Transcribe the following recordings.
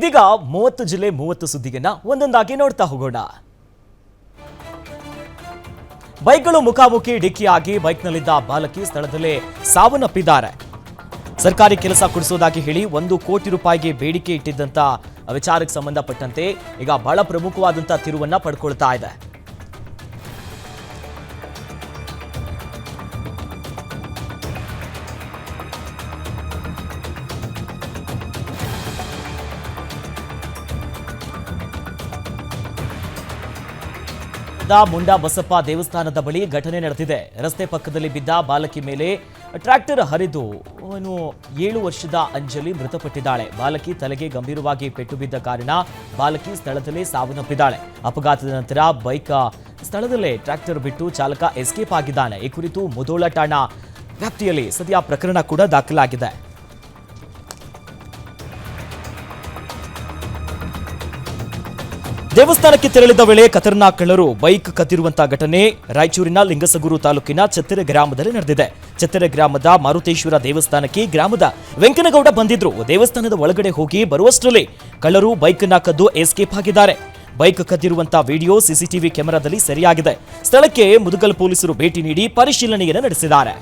ಇದೀಗ 30 ಜಿಲ್ಲೆ 30 ಸುದ್ದಿಯನ್ನ ಒಂದೊಂದಾಗಿ ನೋಡ್ತಾ ಹೋಗೋಣ. ಬೈಕ್ಗಳು ಮುಖಾಮುಖಿ ಡಿಕ್ಕಿಯಾಗಿ ಬೈಕ್ನಲ್ಲಿದ್ದ ಬಾಲಕಿ ಸ್ಥಳದಲ್ಲೇ ಸಾವನ್ನಪ್ಪಿದ್ದಾರೆ. ಸರ್ಕಾರಿ ಕೆಲಸ ಕೊಡಿಸೋದಾಗಿ ಹೇಳಿ 1 ಕೋಟಿ ರೂಪಾಯಿಗೆ ಬೇಡಿಕೆ ಇಟ್ಟಿದ್ದಂತ ವಿಚಾರಕ್ಕೆ ಸಂಬಂಧಪಟ್ಟಂತೆ ಈಗ ಬಹಳ ಪ್ರಮುಖವಾದಂತ ತಿರುವನ್ನ ಪಡ್ಕೊಳ್ತಾ ಇದೆ. ಮುಂಡಾ ಬಸಪ್ಪ ದೇವಸ್ಥಾನದ ಬಳಿ ಘಟನೆ ನಡೆದಿದೆ. ರಸ್ತೆ ಪಕ್ಕದಲ್ಲಿ ಬಿದ್ದ ಬಾಲಕಿ ಮೇಲೆ ಟ್ರ್ಯಾಕ್ಟರ್ ಹರಿದು 7 ವರ್ಷದ ಅಂಜಲಿ ಮೃತಪಟ್ಟಿದ್ದಾಳೆ. ಬಾಲಕಿ ತಲೆಗೆ ಗಂಭೀರವಾಗಿ ಪೆಟ್ಟು ಬಿದ್ದ ಕಾರಣ ಬಾಲಕಿ ಸ್ಥಳದಲ್ಲೇ ಸಾವನ್ನಪ್ಪಿದ್ದಾಳೆ. ಅಪಘಾತದ ನಂತರ ಬೈಕ್ ಸ್ಥಳದಲ್ಲೇ ಟ್ರ್ಯಾಕ್ಟರ್ ಬಿಟ್ಟು ಚಾಲಕ ಎಸ್ಕೇಪ್ ಆಗಿದ್ದಾನೆ. ಈ ಕುರಿತು ಮುಧೋಳ ಠಾಣಾ ವ್ಯಾಪ್ತಿಯಲ್ಲಿ ಸದ್ಯ ಪ್ರಕರಣ ಕೂಡ ದಾಖಲಾಗಿದೆ. ದೇವಸ್ಥಾನಕ್ಕೆ ತೆರಳಿದ ವೇಳೆ ಖತರ್ನಾಕ್ ಕಳ್ಳರು ಬೈಕ್ ಕದ್ದಿರುವಂತಹ ಘಟನೆ ರಾಯಚೂರಿನ ಲಿಂಗಸಗೂರು ತಾಲೂಕಿನ ಚತ್ತೆರೆ ಗ್ರಾಮದಲ್ಲಿ ನಡೆದಿದೆ. ಚತ್ತೆರೆ ಗ್ರಾಮದ ಮಾರುತೇಶ್ವರ ದೇವಸ್ಥಾನಕ್ಕೆ ಗ್ರಾಮದ ವೆಂಕನಗೌಡ ಬಂದಿದ್ರು. ದೇವಸ್ಥಾನದ ಒಳಗಡೆ ಹೋಗಿ ಬರುವಷ್ಟರಲ್ಲಿ ಕಳ್ಳರು ಬೈಕ್ ಅನ್ನ ಕದ್ದು ಎಸ್ಕೇಪ್ ಆಗಿದ್ದಾರೆ. ಬೈಕ್ ಕದ್ದಿರುವಂತಹ ವಿಡಿಯೋ ಸಿಸಿಟಿವಿ ಕ್ಯಾಮೆರಾದಲ್ಲಿ ಸೆರೆಯಾಗಿದೆ. ಸ್ಥಳಕ್ಕೆ ಮುದಗಲ್ ಪೊಲೀಸರು ಭೇಟಿ ನೀಡಿ ಪರಿಶೀಲನೆಯನ್ನು ನಡೆಸಿದ್ದಾರೆ.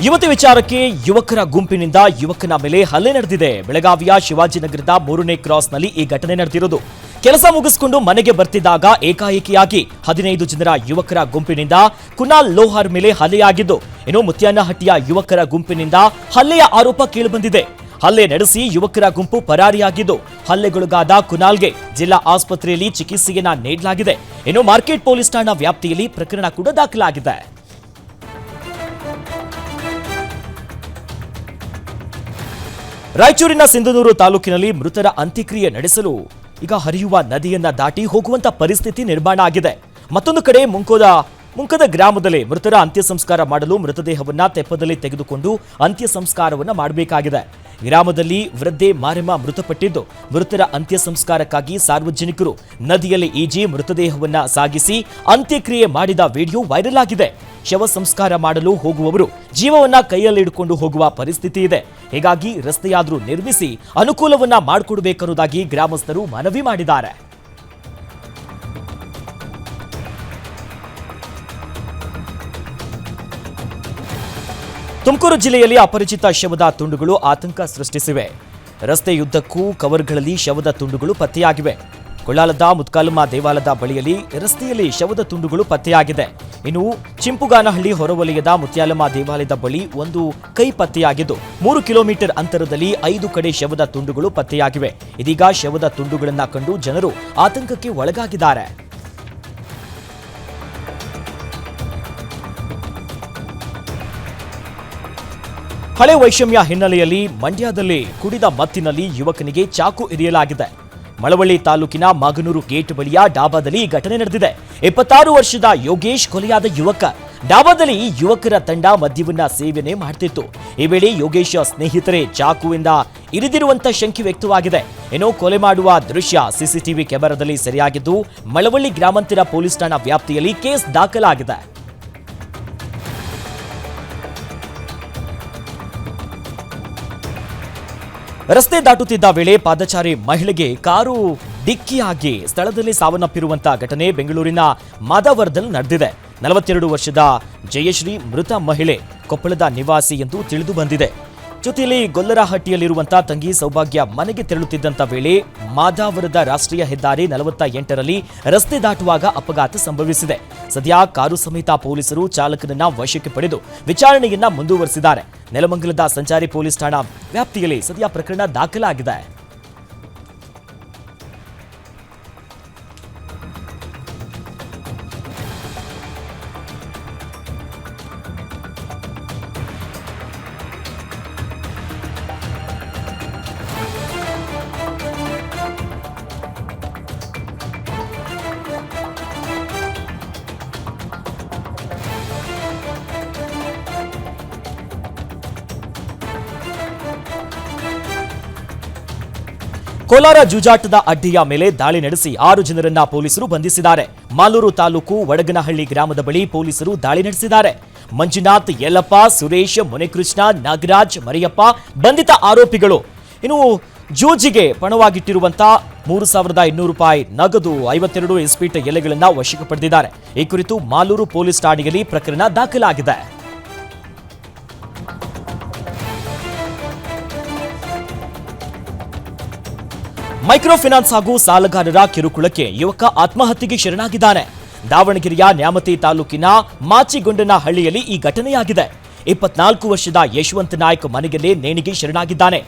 ಯುವತಿ ವಿಚಾರಕ್ಕೆ ಯುವಕರ ಗುಂಪಿನಿಂದ ಯುವಕನ ಮೇಲೆ ಹಲ್ಲೆ ನಡೆದಿದೆ. ಬೆಳಗಾವಿಯ ಶಿವಾಜಿನಗರದ 3ನೇ ಕ್ರಾಸ್ನಲ್ಲಿ ಈ ಘಟನೆ ನಡೆದಿರೋದು. ಕೆಲಸ ಮುಗಿಸಿಕೊಂಡು ಮನೆಗೆ ಬರ್ತಿದ್ದಾಗ ಏಕಾಏಕಿಯಾಗಿ 15 ಜನರ ಯುವಕರ ಗುಂಪಿನಿಂದ ಕುನಾಲ್ ಲೋಹಾರ್ ಮೇಲೆ ಹಲ್ಲೆಯಾಗಿದ್ದು, ಇನ್ನು ಮುತ್ಯಾನಹಟ್ಟಿಯ ಯುವಕರ ಗುಂಪಿನಿಂದ ಹಲ್ಲೆಯ ಆರೋಪ ಕೇಳಿಬಂದಿದೆ. ಹಲ್ಲೆ ನಡೆಸಿ ಯುವಕರ ಗುಂಪು ಪರಾರಿಯಾಗಿದ್ದು, ಹಲ್ಲೆಗೊಳಗಾದ ಕುನಾಲ್ಗೆ ಜಿಲ್ಲಾ ಆಸ್ಪತ್ರೆಯಲ್ಲಿ ಚಿಕಿತ್ಸೆಯನ್ನ ನೀಡಲಾಗಿದೆ. ಇನ್ನು ಮಾರ್ಕೆಟ್ ಪೊಲೀಸ್ ಠಾಣಾ ವ್ಯಾಪ್ತಿಯಲ್ಲಿ ಪ್ರಕರಣ ಕೂಡ ದಾಖಲಾಗಿದೆ. ರಾಯಚೂರಿನ ಸಿಂಧನೂರು ತಾಲೂಕಿನಲ್ಲಿ ಮೃತರ ಅಂತ್ಯಕ್ರಿಯೆ ನಡೆಸಲು ಈಗ ಹರಿಯುವ ನದಿಯನ್ನ ದಾಟಿ ಹೋಗುವಂತ ಪರಿಸ್ಥಿತಿ ನಿರ್ಮಾಣ ಆಗಿದೆ. ಮತ್ತೊಂದು ಕಡೆ ಮುಂಕದ ಗ್ರಾಮದಲ್ಲಿ ಮೃತರ ಅಂತ್ಯ ಸಂಸ್ಕಾರ ಮಾಡಲು ಮೃತದೇಹವನ್ನ ತೆಪ್ಪದಲ್ಲಿ ತೆಗೆದುಕೊಂಡು ಅಂತ್ಯ ಸಂಸ್ಕಾರವನ್ನ ಮಾಡಬೇಕಾಗಿದೆ. ಗ್ರಾಮದಲ್ಲಿ ವೃದ್ಧೆ ಮಾರಮ್ಮ ಮೃತಪಟ್ಟಿದ್ದು, ಮೃತರ ಅಂತ್ಯ ಸಂಸ್ಕಾರಕ್ಕಾಗಿ ಸಾರ್ವಜನಿಕರು ನದಿಯಲ್ಲಿ ಈಜಿ ಮೃತದೇಹವನ್ನ ಸಾಗಿಸಿ ಅಂತ್ಯಕ್ರಿಯೆ ಮಾಡಿದ ವಿಡಿಯೋ ವೈರಲ್ ಆಗಿದೆ. ಶವ ಸಂಸ್ಕಾರ ಮಾಡಲು ಹೋಗುವವರು ಜೀವವನ್ನ ಕೈಯಲ್ಲಿ ಹಿಡ್ಕೊಂಡು ಹೋಗುವ ಪರಿಸ್ಥಿತಿ ಇದೆ. ಹೀಗಾಗಿ ರಸ್ತೆಯಾದ್ರೂ ನಿರ್ಮಿಸಿ ಅನುಕೂಲವನ್ನ ಮಾಡಿಕೊಡಬೇಕನ್ನೋದಾಗಿ ಗ್ರಾಮಸ್ಥರು ಮನವಿ ಮಾಡಿದ್ದಾರೆ. ತುಮಕೂರು ಜಿಲ್ಲೆಯಲ್ಲಿ ಅಪರಿಚಿತ ಶವದ ತುಂಡುಗಳು ಆತಂಕ ಸೃಷ್ಟಿಸಿವೆ. ರಸ್ತೆಯುದ್ದಕ್ಕೂ ಕವರ್ಗಳಲ್ಲಿ ಶವದ ತುಂಡುಗಳು ಪತ್ತೆಯಾಗಿವೆ. ಕೊಳ್ಳಾಲದ ಮುತ್ಕಾಲಮ್ಮ ದೇವಾಲಯದ ಬಳಿಯಲ್ಲಿ ರಸ್ತೆಯಲ್ಲಿ ಶವದ ತುಂಡುಗಳು ಪತ್ತೆಯಾಗಿದೆ. ಇನ್ನು ಚಿಂಪುಗಾನಹಳ್ಳಿ ಹೊರವಲಯದ ಮುತ್ಯಾಲಮ್ಮ ದೇವಾಲಯದ ಬಳಿ ಒಂದು ಕೈ ಪತ್ತೆಯಾಗಿದ್ದು, 3 ಕಿಲೋಮೀಟರ್ ಅಂತರದಲ್ಲಿ 5 ಕಡೆ ಶವದ ತುಂಡುಗಳು ಪತ್ತೆಯಾಗಿವೆ. ಇದೀಗ ಶವದ ತುಂಡುಗಳನ್ನು ಕಂಡು ಜನರು ಆತಂಕಕ್ಕೆ ಒಳಗಾಗಿದ್ದಾರೆ. ಹಳೆ ವೈಷಮ್ಯ ಹಿನ್ನೆಲೆಯಲ್ಲಿ ಮಂಡ್ಯದಲ್ಲಿ ಕುಡಿದ ಮತ್ತಿನಲ್ಲಿ ಯುವಕನಿಗೆ ಚಾಕು ಇರಿಯಲಾಗಿದೆ. ಮಳವಳ್ಳಿ ತಾಲೂಕಿನ ಮಾಗನೂರು ಗೇಟ್ ಬಳಿಯ ಡಾಬಾದಲ್ಲಿ ಘಟನೆ ನಡೆದಿದೆ. 26 ವರ್ಷದ ಯೋಗೇಶ್ ಕೊಲೆಯಾದ ಯುವಕ. ಡಾಬಾದಲ್ಲಿ ಯುವಕರ ತಂಡ ಮದ್ಯವನ್ನ ಸೇವನೆ ಮಾಡ್ತಿತ್ತು. ಈ ವೇಳೆ ಯೋಗೇಶ್ ಸ್ನೇಹಿತರೇ ಚಾಕುವಿಂದ ಇರಿದಿರುವಂತ ಶಂಕೆ ವ್ಯಕ್ತವಾಗಿದೆ. ಏನೋ ಕೊಲೆ ಮಾಡುವ ದೃಶ್ಯ ಸಿಸಿಟಿವಿ ಕ್ಯಾಮೆರಾದಲ್ಲಿ ಸೆರೆಯಾಗಿದ್ದು, ಮಳವಳ್ಳಿ ಗ್ರಾಮಾಂತರ ಪೊಲೀಸ್ ಠಾಣಾ ವ್ಯಾಪ್ತಿಯಲ್ಲಿ ಕೇಸ್ ದಾಖಲಾಗಿದೆ. ರಸ್ತೆ ದಾಟುತ್ತಿದ್ದ ವೇಳೆ ಪಾದಚಾರಿ ಮಹಿಳೆಗೆ ಕಾರು ಡಿಕ್ಕಿಯಾಗಿ ಸ್ಥಳದಲ್ಲಿ ಸಾವನ್ನಪ್ಪಿರುವಂತಹ ಘಟನೆ ಬೆಂಗಳೂರಿನ ಮಾದಾವರದಲ್ಲಿ ನಡೆದಿದೆ. 42 ವರ್ಷದ ಜಯಶ್ರೀ ಮೃತ ಮಹಿಳೆ ಕೊಪ್ಪಳದ ನಿವಾಸಿ ಎಂದು ತಿಳಿದು ಬಂದಿದೆ. ಜೊತೆಯಲ್ಲಿ ಗೊಲ್ಲರಹಟ್ಟಿಯಲ್ಲಿರುವಂತಹ ತಂಗಿ ಸೌಭಾಗ್ಯ ಮನೆಗೆ ತೆರಳುತ್ತಿದ್ದಂತ ವೇಳೆ ಮಾದಾವರದ ರಾಷ್ಟ್ರೀಯ ಹೆದ್ದಾರಿ 48ರಲ್ಲಿ ರಸ್ತೆ ದಾಟುವಾಗ ಅಪಘಾತ ಸಂಭವಿಸಿದೆ. ಸದ್ಯ ಕಾರು ಸಮೇತ ಪೊಲೀಸರು ಚಾಲಕನನ್ನ ವಶಕ್ಕೆ ಪಡೆದು ವಿಚಾರಣೆಯನ್ನ ಮುಂದುವರೆಸಿದ್ದಾರೆ. ನೆಲಮಂಗಲದ ಸಂಚಾರಿ ಪೊಲೀಸ್ ಠಾಣಾ ವ್ಯಾಪ್ತಿಯಲ್ಲಿ ಸದ್ಯ ಪ್ರಕರಣ ದಾಖಲಾಗಿದೆ. ಕೋಲಾರ ಜೂಜಾಟದ ಅಡ್ಡಿಯ ಮೇಲೆ ದಾಳಿ ನಡೆಸಿ 6 ಜನರನ್ನ ಪೊಲೀಸರು ಬಂಧಿಸಿದ್ದಾರೆ. ಮಾಲೂರು ತಾಲೂಕು ವಡಗನಹಳ್ಳಿ ಗ್ರಾಮದ ಬಳಿ ಪೊಲೀಸರು ದಾಳಿ ನಡೆಸಿದ್ದಾರೆ. ಮಂಜುನಾಥ್, ಯಲ್ಲಪ್ಪ, ಸುರೇಶ್, ಮುನಿಕೃಷ್ಣ, ನಾಗರಾಜ್, ಮರಿಯಪ್ಪ ಬಂಧಿತ ಆರೋಪಿಗಳು. ಇನ್ನು ಜೂಜಿಗೆ ಪಣವಾಗಿಟ್ಟಿರುವಂತಹ 3,200 ರೂಪಾಯಿ ನಗದು, 52 ಇಸ್ಪೀಟ್ ಎಲೆಗಳನ್ನು ವಶಕ್ಕೆ ಪಡೆದಿದ್ದಾರೆ. ಈ ಕುರಿತು ಮಾಲೂರು ಪೊಲೀಸ್ ಠಾಣೆಯಲ್ಲಿ ಪ್ರಕರಣ ದಾಖಲಾಗಿದೆ. ಮೈಕ್ರೋ ಫೈನಾನ್ಸ್ ಹಾಗೂ ಸಾಲಗಾರರ ಕಿರುಕುಳಕ್ಕೆ ಯುವಕ ಆತ್ಮಹತ್ಯೆಗೆ ಶರಣಾಗಿದ್ದಾನೆ. ದಾವಣಗೆರೆಯ ನ್ಯಾಮತಿ ತಾಲೂಕಿನ ಮಾಚಿಗೊಂಡನಹಳ್ಳಿಯಲ್ಲಿ ಈ ಘಟನೆಯಾಗಿದೆ. 24 ವರ್ಷದ ಯಶವಂತ್ ನಾಯ್ಕ್ ಮನೆಯಲ್ಲೇ ನೇಣಿಗೆ ಶರಣಾಗಿದ್ದಾನೆ.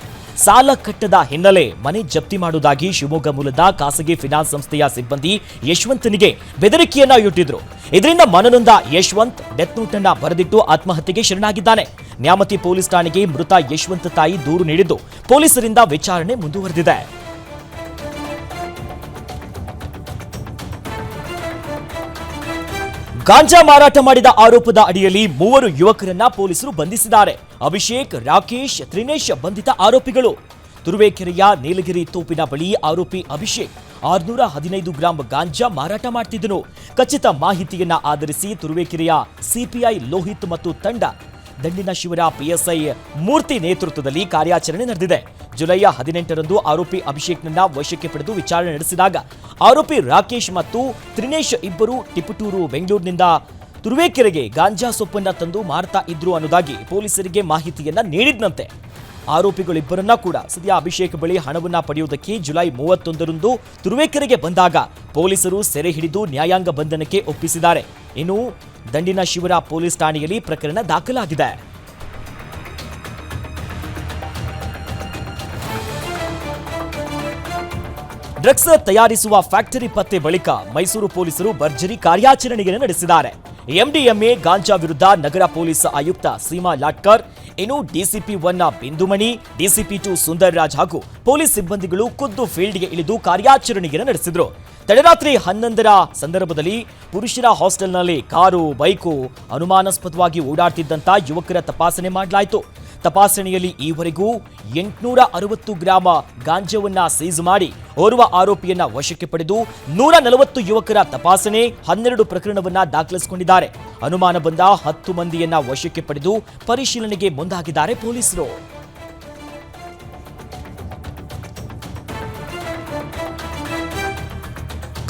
ಸಾಲ ಕಟ್ಟದ ಹಿನ್ನೆಲೆ ಮನೆ ಜಪ್ತಿ ಮಾಡುವುದಾಗಿ ಶಿವಮೊಗ್ಗ ಮೂಲದ ಖಾಸಗಿ ಫೈನಾನ್ಸ್ ಸಂಸ್ಥೆಯ ಸಿಬ್ಬಂದಿ ಯಶವಂತನಿಗೆ ಬೆದರಿಕೆಯನ್ನ ಇಟ್ಟಿದ್ರು. ಇದರಿಂದ ಮನನೊಂದ ಯಶವಂತ್ ಡೆತ್ ನೋಟ್ ಅನ್ನ ಬರೆದಿಟ್ಟು ಆತ್ಮಹತ್ಯೆಗೆ ಶರಣಾಗಿದ್ದಾನೆ. ನ್ಯಾಮತಿ ಪೊಲೀಸ್ ಠಾಣೆಗೆ ಮೃತ ಯಶವಂತ್ ತಾಯಿ ದೂರು ನೀಡಿದ್ದು ಪೊಲೀಸರಿಂದ ವಿಚಾರಣೆ ಮುಂದುವರೆದಿದೆ. ಗಾಂಜಾ ಮಾರಾಟ ಮಾಡಿದ ಆರೋಪದ ಅಡಿಯಲ್ಲಿ 3 ಯುವಕರನ್ನ ಪೊಲೀಸರು ಬಂಧಿಸಿದ್ದಾರೆ. ಅಭಿಷೇಕ್, ರಾಕೇಶ್, ತ್ರಿನೇಶ್ ಬಂಧಿತ ಆರೋಪಿಗಳು. ತುರುವೇಕೆರೆಯ ನೀಲಗಿರಿ ತೋಪಿನ ಬಳಿ ಆರೋಪಿ ಅಭಿಷೇಕ್ 615 ಗ್ರಾಂ ಗಾಂಜಾ ಮಾರಾಟ ಮಾಡ್ತಿದ್ದನು. ಖಚಿತ ಮಾಹಿತಿಯನ್ನ ಆಧರಿಸಿ ತುರುವೇಕೆರೆಯ ಸಿಪಿಐ ಲೋಹಿತ್ ಮತ್ತು ತಂಡ ದಂಡಿನ ಶಿವರ ಪಿಎಸ್ಐ ಮೂರ್ತಿ ನೇತೃತ್ವದಲ್ಲಿ ಕಾರ್ಯಾಚರಣೆ ನಡೆದಿದೆ. ಜುಲೈ 18ರಂದು ಆರೋಪಿ ಅಭಿಷೇಕ್ನನ್ನ ವಶಕ್ಕೆ ಪಡೆದು ವಿಚಾರಣೆ ನಡೆಸಿದಾಗ ಆರೋಪಿ ರಾಕೇಶ್ ಮತ್ತು ತ್ರಿನೇಶ್ ಇಬ್ಬರು ಟಿಪಟೂರು, ಬೆಂಗಳೂರಿನಿಂದ ತುರುವೇಕೆರೆಗೆ ಗಾಂಜಾ ಸೊಪ್ಪನ್ನ ತಂದು ಮಾರ್ತಾ ಇದ್ರು ಅನ್ನೋದಾಗಿ ಪೊಲೀಸರಿಗೆ ಮಾಹಿತಿಯನ್ನ ನೀಡಿದ್ನಂತೆ. ಆರೋಪಿಗಳಿಬ್ಬರನ್ನ ಕೂಡ ಸದ್ಯ ಅಭಿಷೇಕ್ ಬಳಿ ಹಣವನ್ನ ಪಡೆಯುವುದಕ್ಕೆ ಜುಲೈ 31ರಂದು ತುರುವೇಕೆರೆಗೆ ಬಂದಾಗ ಪೊಲೀಸರು ಸೆರೆ ಹಿಡಿದು ನ್ಯಾಯಾಂಗ ಬಂಧನಕ್ಕೆ ಒಪ್ಪಿಸಿದ್ದಾರೆ. ಇನ್ನು ದಂಡಿನ ಶಿವರ ಪೊಲೀಸ್ ಠಾಣೆಯಲ್ಲಿ ಪ್ರಕರಣ ದಾಖಲಾಗಿದೆ. ಡ್ರಗ್ಸ್ ತಯಾರಿಸುವ ಫ್ಯಾಕ್ಟರಿ ಪತ್ತೆ ಬಳಿಕ ಮೈಸೂರು ಪೊಲೀಸರು ಭರ್ಜರಿ ಕಾರ್ಯಾಚರಣೆಯನ್ನು ನಡೆಸಿದ್ದಾರೆ. ಎಂಡಿಎಂಎ ಗಾಂಜಾ ವಿರುದ್ಧ ನಗರ ಪೊಲೀಸ್ ಆಯುಕ್ತ ಸೀಮಾ ಲಾಟ್ಕರ್, ಇನ್ನು ಡಿಸಿಪಿ 1 ಬಿಂದುಮಣಿ, ಡಿಸಿಪಿ 2 ಸುಂದರ್ ರಾಜ್ ಹಾಗೂ ಪೊಲೀಸ್ ಸಿಬ್ಬಂದಿಗಳು ಖುದ್ದು ಫೀಲ್ಡ್ಗೆ ಇಳಿದು ಕಾರ್ಯಾಚರಣೆಯನ್ನು ನಡೆಸಿದ್ರು. ತಡರಾತ್ರಿ 11ರ ಸಂದರ್ಭದಲ್ಲಿ ಪುರುಷರ ಹಾಸ್ಟೆಲ್ನಲ್ಲಿ ಕಾರು, ಬೈಕು ಅನುಮಾನಾಸ್ಪದವಾಗಿ ಓಡಾಡ್ತಿದ್ದಂತ ಯುವಕರ ತಪಾಸಣೆ ಮಾಡಲಾಯಿತು. ತಪಾಸಣೆಯಲ್ಲಿ ಈವರೆಗೂ 860 ಗ್ರಾಂ ಗಾಂಜಾವನ್ನ ಸೀಸ್ ಮಾಡಿ ಓರ್ವ ಆರೋಪಿಯನ್ನ ವಶಕ್ಕೆ ಪಡೆದು 140 ಯುವಕರ ತಪಾಸಣೆ, 12 ಪ್ರಕರಣವನ್ನ ದಾಖಲಿಸಿಕೊಂಡಿದ್ದಾರೆ. ಅನುಮಾನ ಬಂದ 10 ಮಂದಿಯನ್ನ ವಶಕ್ಕೆ ಪಡೆದು ಪರಿಶೀಲನೆಗೆ ಮುಂದಾಗಿದ್ದಾರೆ ಪೊಲೀಸರು.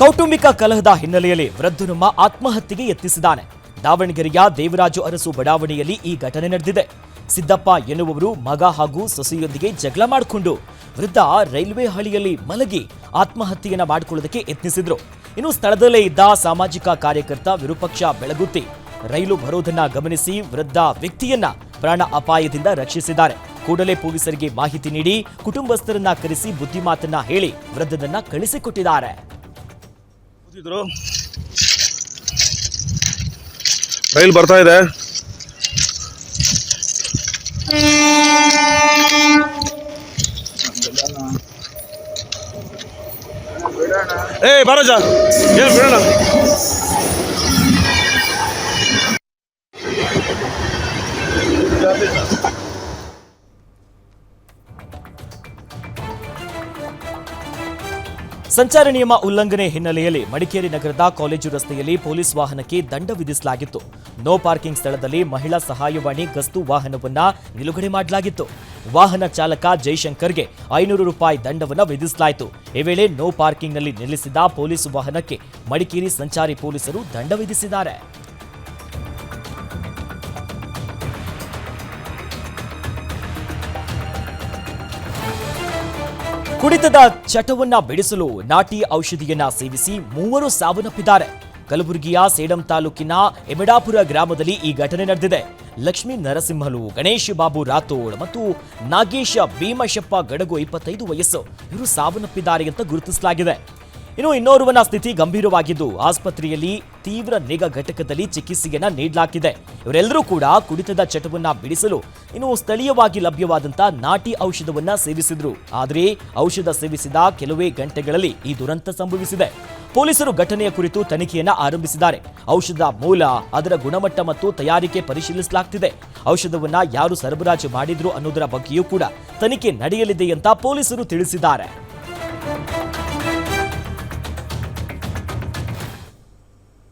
ಕೌಟುಂಬಿಕ ಕಲಹದ ಹಿನ್ನೆಲೆಯಲ್ಲಿ ವೃದ್ಧನೊಬ್ಬ ಆತ್ಮಹತ್ಯೆಗೆ ಯತ್ನಿಸಿದ್ದಾನೆ. ದಾವಣಗೆರೆಯ ದೇವರಾಜು ಅರಸು ಬಡಾವಣೆಯಲ್ಲಿ ಈ ಘಟನೆ ನಡೆದಿದೆ. ಸಿದ್ದಪ್ಪ ಎನ್ನುವವರು ಮಗ ಹಾಗೂ ಸೊಸೆಯೊಂದಿಗೆ ಜಗಳ ಮಾಡಿಕೊಂಡು ವೃದ್ಧ ರೈಲ್ವೆ ಹಳಿಯಲ್ಲಿ ಮಲಗಿ ಆತ್ಮಹತ್ಯೆಯನ್ನ ಮಾಡಿಕೊಳ್ಳೋದಕ್ಕೆ ಯತ್ನಿಸಿದ್ರು. ಇನ್ನು ಸ್ಥಳದಲ್ಲೇ ಇದ್ದ ಸಾಮಾಜಿಕ ಕಾರ್ಯಕರ್ತ ವಿರೂಪಾಕ್ಷ ಬೆಳಗುತ್ತಿ ರೈಲು ಬರೋದನ್ನ ಗಮನಿಸಿ ವೃದ್ಧ ವ್ಯಕ್ತಿಯನ್ನ ಪ್ರಾಣ ಅಪಾಯದಿಂದ ರಕ್ಷಿಸಿದ್ದಾರೆ. ಕೂಡಲೇ ಪೊಲೀಸರಿಗೆ ಮಾಹಿತಿ ನೀಡಿ ಕುಟುಂಬಸ್ಥರನ್ನ ಕರೆಸಿ ಬುದ್ಧಿಮಾತನ್ನ ಹೇಳಿ ವೃದ್ಧನನ್ನ ಕಳಿಸಿಕೊಟ್ಟಿದ್ದಾರೆ. ರೈಲ್ ಬರ್ತಾ ಇದೆ. ಬರೋಜ ಏನು ಬಿಡೋಣ. ಸಂಚಾರ ನಿಯಮ ಉಲ್ಲಂಘನೆ ಹಿನ್ನೆಲೆಯಲ್ಲಿ ಮಡಿಕೇರಿ ನಗರದ ಕಾಲೇಜು ರಸ್ತೆಯಲ್ಲಿ ಪೊಲೀಸ್ ವಾಹನಕ್ಕೆ ದಂಡ ವಿಧಿಸಲಾಗಿತ್ತು. ನೋ ಪಾರ್ಕಿಂಗ್ ಸ್ಥಳದಲ್ಲಿ ಮಹಿಳಾ ಸಹಾಯವಾಣಿ ಗಸ್ತು ವಾಹನವನ್ನ ನಿಲುಗಡೆ ಮಾಡಲಾಗಿತ್ತು. ವಾಹನ ಚಾಲಕ ಜೈಶಂಕರ್ಗೆ 500 ರೂಪಾಯಿ ದಂಡವನ್ನು ವಿಧಿಸಲಾಯಿತು. ಈ ವೇಳೆ ನೋ ಪಾರ್ಕಿಂಗ್ನಲ್ಲಿ ನಿಲ್ಲಿಸಿದ್ದ ಪೊಲೀಸ್ ವಾಹನಕ್ಕೆ ಮಡಿಕೇರಿ ಸಂಚಾರಿ ಪೊಲೀಸರು ದಂಡ ವಿಧಿಸಿದ್ದಾರೆ. ಕುಡಿತದ ಚಟವನ್ನ ಬಿಡಿಸಲು ನಾಟಿ ಔಷಧಿಯನ್ನ ಸೇವಿಸಿ 3 ಸಾವನ್ನಪ್ಪಿದ್ದಾರೆ. ಕಲಬುರಗಿಯ ಸೇಡಂ ತಾಲೂಕಿನ ಎಮಡಾಪುರ ಗ್ರಾಮದಲ್ಲಿ ಈ ಘಟನೆ ನಡೆದಿದೆ. ಲಕ್ಷ್ಮೀ ನರಸಿಂಹಲು, ಗಣೇಶ್ ಬಾಬು ರಾಥೋಡ್ ಮತ್ತು ನಾಗೇಶ ಭೀಮಶಪ್ಪ ಗಡಗು 25 ವಯಸ್ಸು ಇವರು ಸಾವನ್ನಪ್ಪಿದ್ದಾರೆ ಅಂತ ಗುರುತಿಸಲಾಗಿದೆ. ಇನ್ನು ಇನ್ನೋರ್ವನ ಸ್ಥಿತಿ ಗಂಭೀರವಾಗಿದ್ದು ಆಸ್ಪತ್ರೆಯಲ್ಲಿ ತೀವ್ರ ನಿಗಾ ಘಟಕದಲ್ಲಿ ಚಿಕಿತ್ಸೆಯನ್ನ ನೀಡಲಾಗಿದೆ. ಇವರೆಲ್ಲರೂ ಕೂಡ ಕುಡಿತದ ಚಟವನ್ನ ಬಿಡಿಸಲು ಸ್ಥಳೀಯವಾಗಿ ಲಭ್ಯವಾದಂತ ನಾಟಿ ಔಷಧವನ್ನ ಸೇವಿಸಿದ್ರು. ಆದರೆ ಔಷಧ ಸೇವಿಸಿದ ಕೆಲವೇ ಗಂಟೆಗಳಲ್ಲಿ ಈ ದುರಂತ ಸಂಭವಿಸಿದೆ. ಪೊಲೀಸರು ಘಟನೆಯ ಕುರಿತು ತನಿಖೆಯನ್ನ ಆರಂಭಿಸಿದ್ದಾರೆ. ಔಷಧ ಮೂಲ, ಅದರ ಗುಣಮಟ್ಟ ಮತ್ತು ತಯಾರಿಕೆ ಪರಿಶೀಲಿಸಲಾಗುತ್ತಿದೆ. ಔಷಧವನ್ನ ಯಾರು ಸರಬರಾಜು ಮಾಡಿದ್ರು ಅನ್ನೋದರ ಬಗ್ಗೆಯೂ ಕೂಡ ತನಿಖೆ ನಡೆಯಲಿದೆ ಅಂತ ಪೊಲೀಸರು ತಿಳಿಸಿದ್ದಾರೆ.